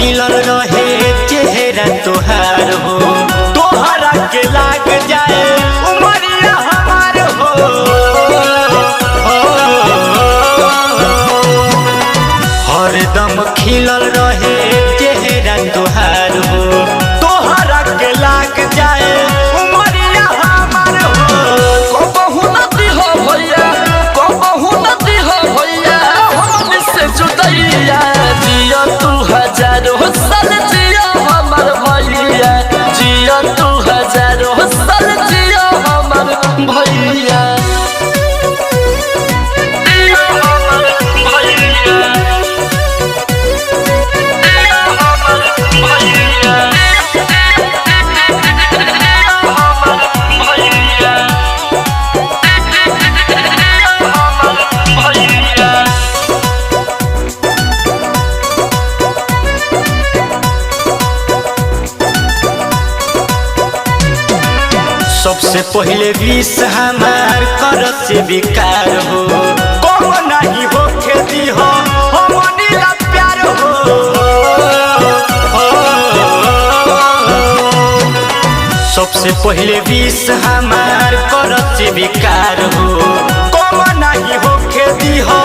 खिलल रहे चेहरा तोहार हो, तोहरा के लाग जाए उमरिया हमार हो। हरदम खिलल रहे चेहरा तोहार हो, तोहरा के लाग जाए उमरिया हमार हो। कबहू नदी हो भैया, कबहू नदी हो भैया, हमसे जुदैया जिया तू हजारों साल जिया हमर भैया, जिया तू हजारों साल जिया हमर भैया, जिया हमर भैया, जिया हमर भैया, जिया हमर भैया, सबसे पहले विष हमार कर से बेकार हो, कहो नहीं हो खेती हो हमनी ला प्यार हो। सबसे पहले विष हमार कर से बेकार हो, कहो नहीं हो खेती हो